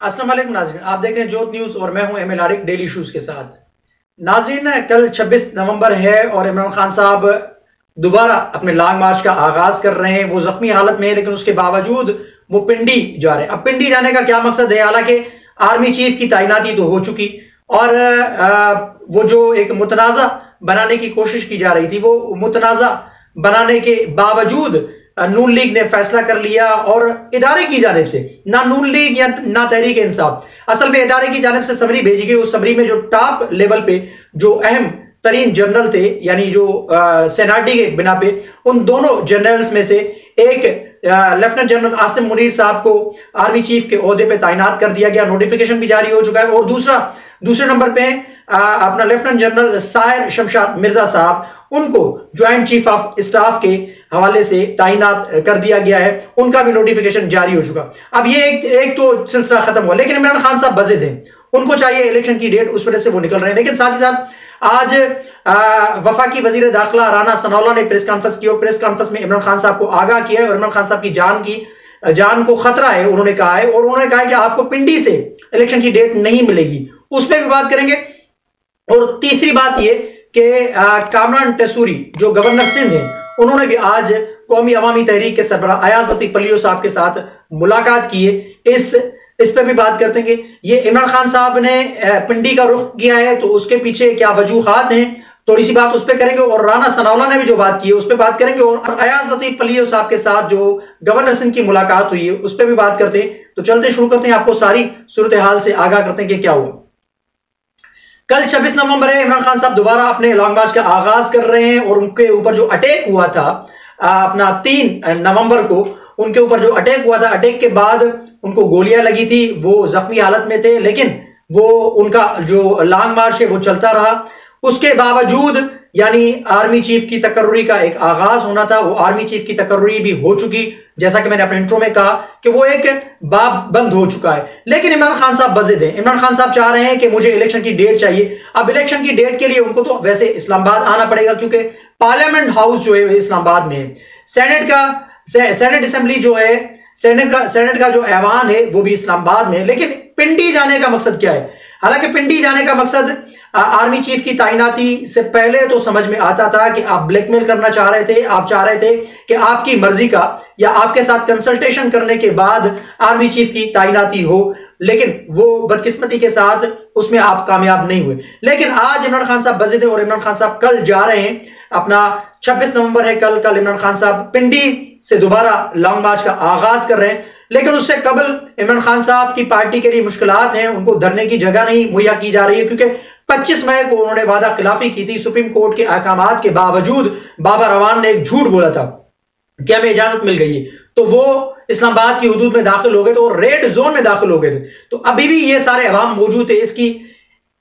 अस्सलाम वालेकुम नाज़रीन, आप देख रहे हैं जोत न्यूज़ और मैं हूं एम एल आरिक डेली इशूज़ के साथ। नाज़रीन, कल 26 नवंबर है और इमरान खान साहब दोबारा अपने लॉन्ग मार्च का आगाज कर रहे हैं। वो जख्मी हालत में है लेकिन उसके बावजूद वो पिंडी जा रहे हैं। अब पिंडी जाने का क्या मकसद है? हालांकि आर्मी चीफ की तैनाती तो हो चुकी और वो जो एक मुतनाज़ा बनाने की कोशिश की जा रही थी, वो मुतनाज़ा बनाने के बावजूद नून लीग ने फैसला कर लिया और इदारे की जानिब से, ना नून लीग या ना तहरीक इंसाफ, असल में इदारे की जानिब से समरी भेजी गई। उस समरी में जो टॉप लेवल पे जो अहम तरीन जनरल थे, यानी जो सेनाटी के बिना पे उन दोनों जनरल्स में से एक लेफ्टिनेंट जनरल आसिम मुनीर साहब को आर्मी चीफ के ओहदे पे तैनात कर दिया गया। नोटिफिकेशन भी जारी हो चुका है। और दूसरे नंबर पे अपना लेफ्टिनेंट जनरल सायर शमशाद मिर्जा साहब, उनको ज्वाइंट चीफ ऑफ स्टाफ के हवाले से तैनात कर दिया गया है। उनका भी नोटिफिकेशन जारी हो चुका। अब ये एक तो सिलसिला खत्म हुआ, लेकिन इमरान खान साहब बज़िद हैं, उनको चाहिए इलेक्शन की डेट, उस वजह से वो निकल रहे हैं। लेकिन साथ ही साथ आज वफाकी वजीर दाखिला राना सनाउल्लाह ने प्रेस कॉन्फ्रेंस की और प्रेस कॉन्फ्रेंस में इमरान खान साहब को आगाह किया है और इमरान खान साहब की जान को खतरा है, उन्होंने कहा है। और उन्होंने कहा कि आपको पिंडी से इलेक्शन की डेट नहीं मिलेगी, उस पर भी बात करेंगे। और तीसरी बात ये कि कामरान टेसूरी जो गवर्नर सिंध है, उन्होंने भी आज कौमी अवामी तहरीक के सरबराह अयाज लतीफ पल्लियो साहब के साथ मुलाकात की है। इस पे भी बात करते हैं कि ये इमरान खान साहब ने पिंडी का रुख किया है तो उसके पीछे क्या वजूहात हैं, थोड़ी सी बात उस पर करेंगे। और राना सनाउल्लाह ने भी जो बात की है उस पर बात करेंगे। और अयाज लतीफ पल्लियो साहब के साथ जो गवर्नर सिंध की मुलाकात हुई है उस पर भी बात करते हैं। तो चलते शुरू करते हैं, आपको सारी सूरत हाल से आगाह करते हैं कि क्या हुआ। कल 26 नवंबर है, इमरान खान साहब दोबारा अपने लॉन्ग मार्च का आगाज कर रहे हैं। और उनके ऊपर जो अटैक हुआ था अपना 3 नवंबर को, उनके ऊपर जो अटैक हुआ था, अटैक के बाद उनको गोलियां लगी थी, वो जख्मी हालत में थे, लेकिन वो उनका जो लॉन्ग मार्च है वो चलता रहा। उसके बावजूद यानी आर्मी चीफ की तकर्रुरी का एक आगाज होना था, वो आर्मी चीफ की तकर्रुरी भी हो चुकी, जैसा कि मैंने अपने इंट्रो में कहा कि वो एक बाब बंद हो चुका है। लेकिन इमरान खान साहब बज़िद हैं। इमरान खान साहब चाह रहे हैं कि मुझे इलेक्शन की डेट चाहिए। अब इलेक्शन की डेट के लिए उनको तो वैसे इस्लामाबाद आना पड़ेगा, क्योंकि पार्लियामेंट हाउस जो है इस्लामाबाद में है। सेनेट असेंबली जो है, सेनेट का जो ऐवान है वो भी इस्लामाबाद में है। लेकिन पिंडी जाने का मकसद क्या है? हालांकि पिंडी जाने का मकसद आर्मी चीफ की तैनाती से पहले तो समझ में आता था कि आप ब्लैकमेल करना चाह रहे थे। आप चाह रहे थे कि आपकी मर्जी का या आपके साथ कंसल्टेशन करने के बाद आर्मी चीफ की तैनाती हो, लेकिन वो बदकिस्मती के साथ उसमें आप कामयाब नहीं हुए। लेकिन आज इमरान खान साहब बज़िद हैं और इमरान खान साहब कल जा रहे हैं, अपना 26 नवंबर है कल इमरान खान साहब पिंडी से दोबारा लॉन्ग मार्च का आगाज कर रहे हैं। लेकिन उससे कबल इमरान खान साहब की पार्टी के लिए मुश्किलात हैं, उनको धरने की जगह नहीं मुहैया की जा रही है, क्योंकि 25 मई को उन्होंने वादा खिलाफी की थी। सुप्रीम कोर्ट के अहकामात के बावजूद बाबर अवान ने एक झूठ बोला था कि हमें इजाजत मिल गई है, तो वो इस्लामाबाद की हुदूद में दाखिल हो गए थे और रेड जोन में दाखिल हो गए थे। तो अभी भी ये सारे अवाम मौजूद थे।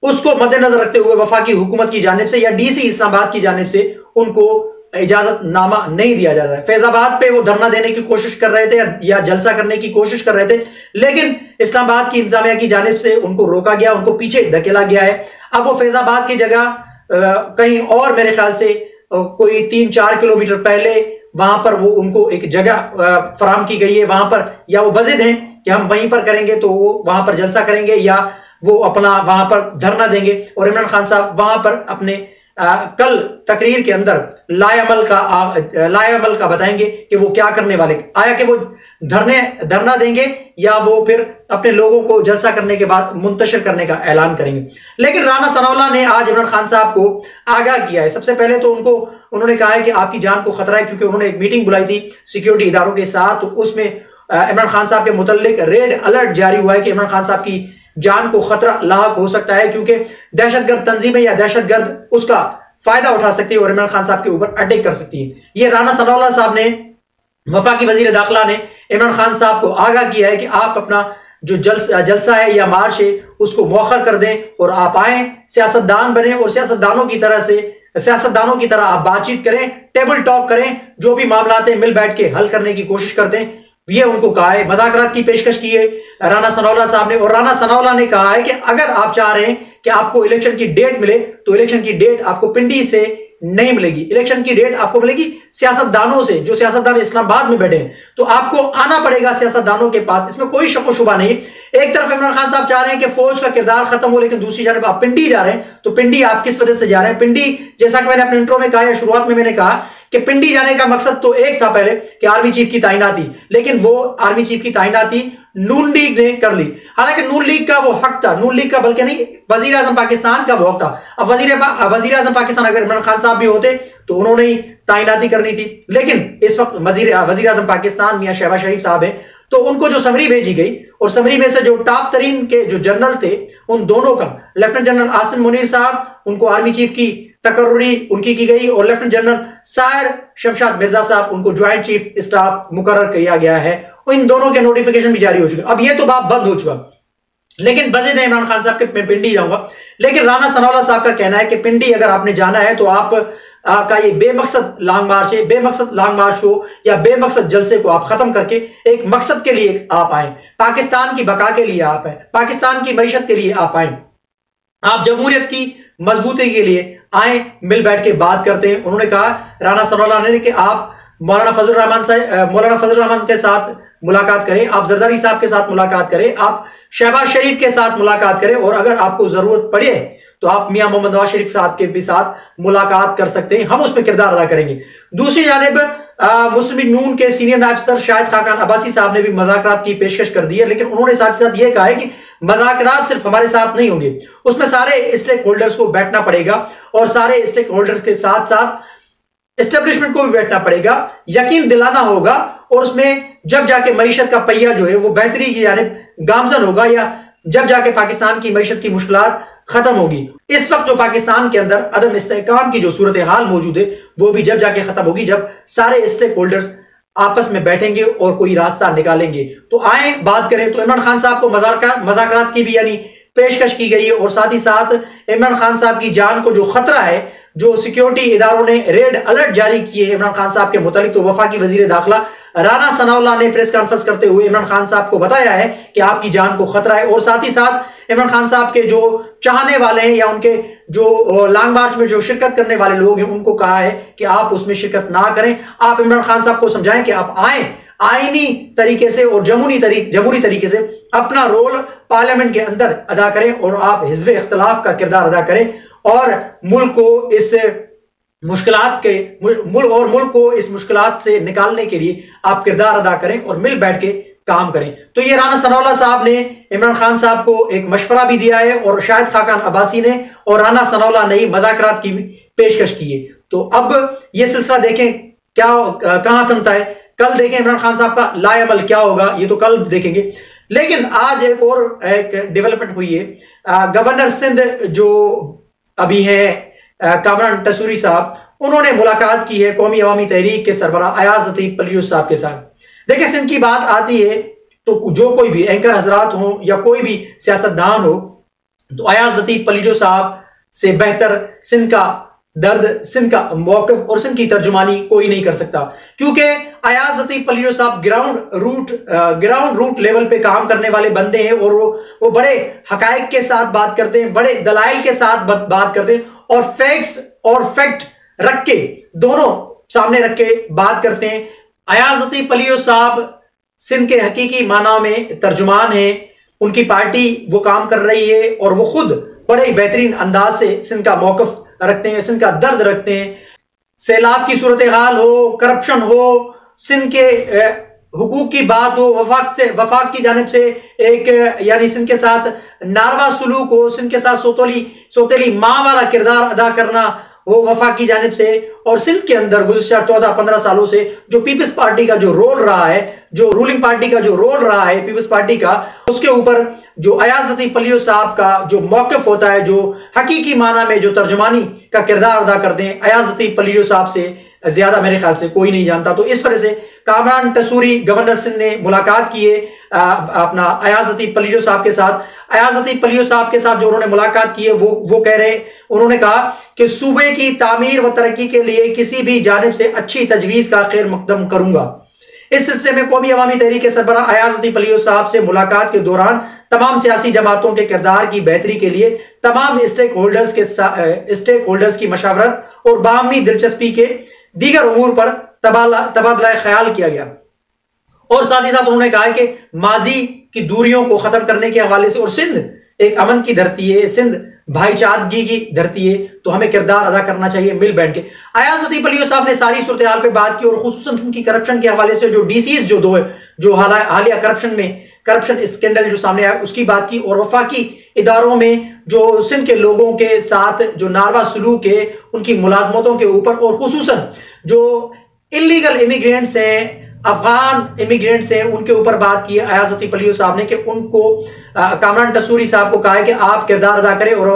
उसको मद्देनजर रखते हुए वफाकी हुकूमत की जानिब से या डीसी इस्लामाबाद की जानिब से उनको इजाजत नामा नहीं दिया जा रहा है। फैजाबाद पे वो धरना देने की कोशिश कर रहे थे या जलसा करने की कोशिश कर रहे थे, लेकिन इस्लामाबाद की इंतजामिया की जानिब से उनको रोका गया, उनको पीछे धकेला गया है। अब वो फैजाबाद की जगह कहीं और, मेरे ख्याल से कोई 3-4 किलोमीटर पहले वहां पर वो उनको एक जगह फराम की गई है। वहां पर या वो बज़िद हैं कि हम वहीं पर करेंगे, तो वो वहां पर जलसा करेंगे या वो अपना वहां पर धरना देंगे। और इमरान खान साहब वहां पर अपने कल तकरीर के अंदर लाएअमल का बताएंगे कि वो क्या करने वाले, आया कि वो धरना देंगे या वो फिर अपने लोगों को जलसा करने के बाद मुंतशिर करने का ऐलान करेंगे। लेकिन राना सनाउल्लाह ने आज इमरान खान साहब को आगाह किया है। सबसे पहले तो उन्होंने कहा है कि आपकी जान को खतरा है, क्योंकि उन्होंने एक मीटिंग बुलाई थी सिक्योरिटी इदारों के साथ। तो उसमें इमरान खान साहब के मुतल्लिक रेड अलर्ट जारी हुआ है कि इमरान खान साहब की जान को खतरा लाहक हो सकता है, क्योंकि दहशतगर्द तंजीमें या दहशतगर्द उसका फायदा उठा सकती है और इमरान खान साहब के ऊपर अटैक कर सकती है। ये राना सनाउल्लाह साहब ने, वफाकी वजीर दाखिला ने इमरान खान साहब को आगाह किया है कि आप अपना जो जलसा है या मार्च है उसको मौखर कर दें और आप आए, सियासतदान बने और सियासतदानों की तरह आप बातचीत करें, टेबल टॉक करें, जो भी मामला हैं मिल बैठ के हल करने की कोशिश करते हैं। ये उनको कहा है, मुज़ाकरात की पेशकश की है राना सनाउल्लाह साहब ने। और राना सनाउल्लाह ने कहा है कि अगर आप चाह रहे हैं कि आपको इलेक्शन की डेट मिले तो इलेक्शन की डेट आपको पिंडी से नहीं मिलेगी। इलेक्शन की डेट आपको मिलेगी सियासतदानों से, जो सियासतदान इस्लामाबाद में बैठे हैं। तो आपको आना पड़ेगा सियासतदानों के पास, इसमें कोई शक व शुबा नहीं। एक तरफ इमरान खान साहब चाह रहे हैं कि फौज का किरदार खत्म हो, लेकिन दूसरी जानब आप पिंडी जा रहे हैं। तो पिंडी आप किस वजह से जा रहे हैं? पिंडी, जैसा कि मैंने अपने इंट्रो में कहा या शुरुआत में मैंने कहा कि पिंडी जाने का मकसद तो एक था पहले कि आर्मी चीफ की तैनाती, लेकिन वो आर्मी चीफ की तैनाती नून लीग ने कर ली। हालांकि नून लीग का वो हक था, नून लीग का बल्कि नहीं, वजीर आजम पाकिस्तान का वो हक था। अब वजीर आजम पाकिस्तान अगर इमरान खान साहब भी होते तो उन्होंने ही तैनाती करनी थी, लेकिन इस वक्त वजीर आजम पाकिस्तान मियां शहबाज शरीफ साहब हैं। तो उनको जो समरी भेजी गई, और समरी में से जो टॉप तरीन के जो जनरल थे, उन दोनों का, लेफ्टिनेंट जनरल आसिम मुनीर साहब, उनको आर्मी चीफ की तकर्री उनकी की गई, और लेफ्टिनेंट जनरल साहिर शमशाद मिर्जा साहब, उनको ज्वाइंट चीफ स्टाफ मुकर्रर किया गया है। इन दोनों के नोटिफिकेशन भी जारी हो चुके। अब ये तो बात बंद हो चुका, लेकिन वजीर इमरान खान साहब के मैं पिंडी जाऊंगा। लेकिन राना सनाउल्लाह साहब का कहना है कि पिंडी अगर आपने जाना है तो आपका ये बेमकसद लॉन्ग मार्च है, बेमकसद लॉन्ग मार्च को या बेमकसद जलसे को आप खत्म करके एक मकसद के लिए आप आए, पाकिस्तान की बका के लिए आप आए, पाकिस्तान की मईशत के लिए आप आए, आप जमहूरियत की मजबूती के लिए आए, मिल बैठ के बात करते हैं। उन्होंने कहा, राना सनाउल्लाह ने, कि आप मौलाना फजल रहमान के साथ मुलाकात करें, आप जरदारी साहब के साथ मुलाकात करें, आप शहबाज शरीफ के साथ मुलाकात करें, और अगर आपको जरूरत पड़े तो आप मियां मोहम्मद नवाज शरीफ साहब के भी साथ मुलाकात कर सकते हैं, हम उसमें किरदार अदा करेंगे। दूसरी जानिब मुस्लिम लीग नून के सीनियर नायब सदर शाहिद खाकान अब्बासी साहब ने भी मुज़ाकरात की पेशकश कर दी है, लेकिन उन्होंने साथ ही साथ ये कहा है कि मुज़ाकरात सिर्फ हमारे साथ नहीं होंगे, उसमें सारे स्टेक होल्डर्स को बैठना पड़ेगा, और सारे स्टेक होल्डर्स के साथ साथ एस्टेब्लिशमेंट को भी बैठना पड़ेगा, यकीन दिलाना होगा, और उसमें जब जाके मईशत का पहिया जो है वो बेहतरी की जानिब गामजन होगा, या जब जाके पाकिस्तान की मईशत की मुश्किलात खत्म होगी। इस वक्त जो पाकिस्तान के अंदर अदम इस्तेहकाम की जो सूरत हाल मौजूद है, वो भी जब जाके खत्म होगी, जब सारे स्टेक होल्डर्स आपस में बैठेंगे और कोई रास्ता निकालेंगे। तो आए बात करें तो इमरान खान साहब को मज़ाकरात की भी यानी पेशकश की गई है, और साथ ही साथ इमरान खान साहब की जान को जो खतरा है, जो सिक्योरिटी इदारों ने रेड अलर्ट जारी किए हैं इमरान खान साहब के मुतालिक, तो वफाकी वजीर दाखिला राना सनाउल्लाह ने प्रेस कॉन्फ्रेंस करते हुए इमरान खान साहब को बताया है कि आपकी जान को खतरा है, और साथ ही साथ इमरान खान साहब के जो चाहने वाले हैं या उनके जो लॉन्ग मार्च में जो शिरकत करने वाले लोग हैं, उनको कहा है कि आप उसमें शिरकत ना करें। आप इमरान खान साहब को समझाएं कि आप आए, आईनी तरीके से और जमहूरी तरीके से अपना रोल पार्लियामेंट के अंदर अदा करें, और आप हिज़्ब इख्तिलाफ का किरदार अदा करें, और मुल्क को इस मुश्किलात से निकालने के लिए आप किरदार अदा करें और मिल बैठ के काम करें। तो ये राना सनाउल्लाह साहब ने इमरान खान साहब को एक मशवरा भी दिया है, और शाहिद खाकान अब्बासी ने और राना सनाउल्लाह ने मुज़ाकरात की पेशकश की है। तो अब ये सिलसिला देखें क्या कहां थमता है, कल देखें इमरान खान साहब का लाएमल क्या होगा, ये तो कल देखेंगे। लेकिन आज एक डेवलपमेंट हुई है। गवर्नर सिंध जो अभी है कामरान टसूरी साहब, उन्होंने मुलाकात की है कौमी अवामी तहरीक के सरबराह अयाज लतीफ पलियूस साहब के साथ। देखिए, सिंध की बात आती है तो जो कोई भी एंकर हजरात हो या कोई भी सियासतदान हो, तो अयाज लतीफ पलियूस साहब से बेहतर सिंध का दर्द, सिंध का मौक़िफ़ और सिंध की तर्जुमानी कोई नहीं कर सकता, क्योंकि अयाज लतीफ पलियूस साहब ग्राउंड रूट लेवल पे काम करने वाले बंदे हैं, और वो बड़े हकायक के साथ बात करते हैं, बड़े दलाइल के साथ बात करते हैं, और फैक्ट्स और फैक्ट रख के दोनों सामने रख के बात करते हैं। अयाज लतीफ पलियूस साहब सिंध के हकीकी माना में तर्जुमान है, उनकी पार्टी वो काम कर रही है, और वो खुद बड़े बेहतरीन अंदाज से सिंध का मौक़िफ़ रखते हैं, सिंध का दर्द रखते हैं। सैलाब की सूरत हाल हो, करप्शन हो, सिंध के हुकूक की बात हो, वफाक की जानिब से एक यानी सिंध के साथ नारवा सलूक हो, सिंध के साथ सोतेली माँ वाला किरदार अदा करना हो वफाक की जानिब से, और सिंध के अंदर गुज़िश्ता 14-15 सालों से जो पीपल्स पार्टी का जो रोल रहा है, जो रूलिंग पार्टी का जो रोल रहा है पीपल्स पार्टी का, उसके ऊपर जो अयाज लतीफ पलियूस साहब का जो मौक़िफ़ होता है, जो हकीकी माना में जो तर्जुमानी का किरदार अदा करते हैं, अयाज लतीफ पलियूस साहब से ज्यादा मेरे ख्याल से कोई नहीं जानता। तो इस वजह से कामरान टसूरी गवर्नर सिंध ने मुलाकात की है अपना अयाज लतीफ पलियूस साहब के साथ। अयाज लतीफ पलियूस साहब के साथ जो उन्होंने मुलाकात की है वो कह रहे, उन्होंने कहा कि सूबे की तामीर व तरक्की के लिए किसी भी जानिब से अच्छी तजवीज़ का खैर मकदम करूंगा। इस सिलसिले में कौमी अवामी तहरीक के सरबराह अयाज लतीफ अली साहब से मुलाकात के दौरान तमाम सियासी जमातों के किरदार की बेहतरी के लिए तमाम स्टेक होल्डर्स की मशावरत और बाहमी दिलचस्पी के दीगर उमूर पर तबादला ख्याल किया गया। और साथ ही साथ उन्होंने कहा कि माजी की दूरियों को खत्म करने के हवाले से, और सिंध एक अमन की धरती है, सिंध भाईचारगी की धरती है, तो हमें किरदार अदा करना चाहिए मिल बैठ के। अयाज लतीफ अली साहब ने सारी सूरत हाल पे बात की और खुसूसन सिंध की करप्शन के हवाले से जो डीसीज जो दो है, जो हालिया करप्शन स्कैंडल जो सामने आया उसकी बात की, और वफाकी इदारों में जो सिंध के लोगों के साथ जो नारवा सलूक है उनकी मुलाजमतों के ऊपर, और खुसूसन जो इलीगल इमिग्रेंट्स हैं, अफगान इमिग्रेंट्स हैं, उनके ऊपर बात की अयाज लतीफ अली साहब ने कि उनको कामरान टसूरी साहब को कहा है कि आप किरदार अदा करें और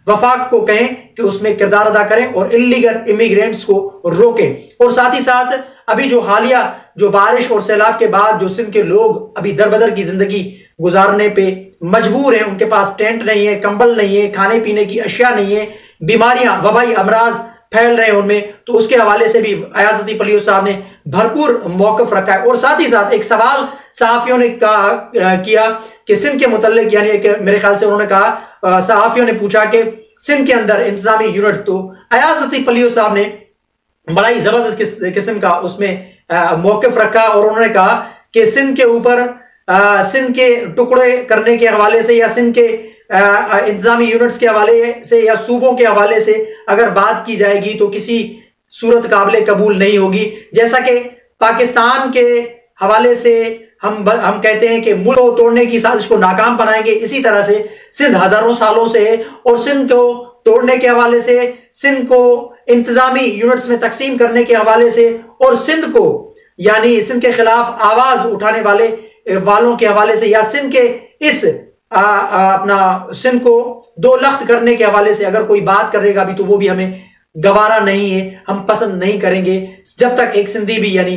वफाक को कहें कि उसमें किरदार अदा करें और इलीगल इमिग्रेंट्स को रोकें। और साथ ही साथ अभी जो हालिया जो बारिश और सैलाब के बाद जो सिंध के लोग अभी दरबदर की जिंदगी गुजारने पे मजबूर हैं, उनके पास टेंट नहीं है, कंबल नहीं है, खाने पीने की अशिया नहीं है, बीमारियां वबाई अमराज फैल रहे हैं उनमें, तो उसके हवाले से भी अयाज लतीफ अली साहब ने भरपूर मौकफ रखा है। और साथ ही साथ एक सवाल सहाफियों ने किया कि सिंध के मुतल्लिक, यानी मेरे ख्याल से उन्होंने कहा, सहाफियों ने पूछा कि सिंध के अंदर इंतजामी यूनिट, तो अयाज लतीफ अली साहब ने बड़ा ही जबरदस्त किस्म का उसमें मौकफ रखा और उन्होंने कहा कि सिंध के ऊपर सिंध के टुकड़े करने के हवाले से या सिंध के इंतजामी यूनिट्स के हवाले से या सूबों के हवाले से अगर बात की जाएगी तो किसी सूरत काबिले कबूल नहीं होगी। जैसा कि पाकिस्तान के हवाले से हम कहते हैं कि मुल्क को तोड़ने की साजिश को नाकाम बनाएंगे, इसी तरह से सिंध हजारों सालों से है और सिंध को तोड़ने के हवाले से, सिंध को इंतजामी यूनिट्स में तकसीम करने के हवाले से और सिंध को यानी सिंध के खिलाफ आवाज उठाने वालों के हवाले से या सिंध के इस अपना सिंध को दो लख्त करने के हवाले से अगर कोई बात करेगा भी तो वो भी हमें गवारा नहीं है, हम पसंद नहीं करेंगे। जब तक एक सिंधी भी यानी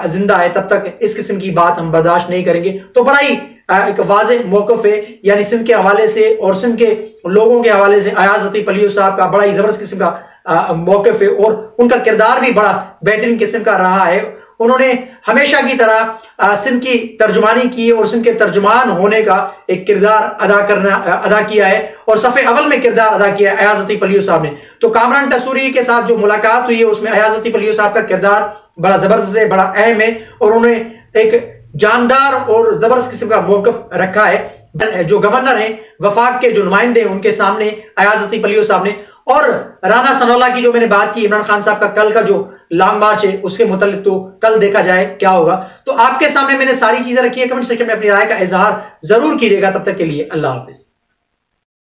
जिंदा है तब तक इस किस्म की बात हम बर्दाश्त नहीं करेंगे। तो बड़ा ही एक वाज़ेह मौक़िफ़ है यानी सिंध के हवाले से और सिंध के लोगों के हवाले से अयाज लतीफ अली साहब का बड़ा ही जबरदस्त किस्म का मौक़िफ़ है और उनका किरदार भी बड़ा बेहतरीन किस्म का रहा है। उन्होंने हमेशा की तरह सिंध की तर्जुमानी की और सिंध के तर्जुमान होने का एक किरदार अदा किया है और सफ़े अव्वल में किरदार अदा किया है अयाज लतीफ अली साहब ने। तो कामरान टसूरी के साथ जो मुलाकात हुई है उसमें अयाज लतीफ अली साहब का किरदार बड़ा जबरदस्त है, बड़ा अहम है और उन्होंने एक जानदार और जबरदस्त किस्म का मौक़िफ़ रखा है। जो गवर्नर हैं, वफाक के जो नुमाइंदे हैं, उनके सामने अयाज लतीफ अली साहब ने, और राना सनाउल्लाह की जो मैंने बात की, इमरान खान साहब का कल का जो लॉन्ग मार्च है उसके मुतालिक तो कल देखा जाए क्या होगा। तो आपके सामने मैंने सारी चीजें रखी है, कमेंट सेक्शन में अपनी राय का इजहार जरूर कीजिएगा। तब तक के लिए अल्लाह हाफिज।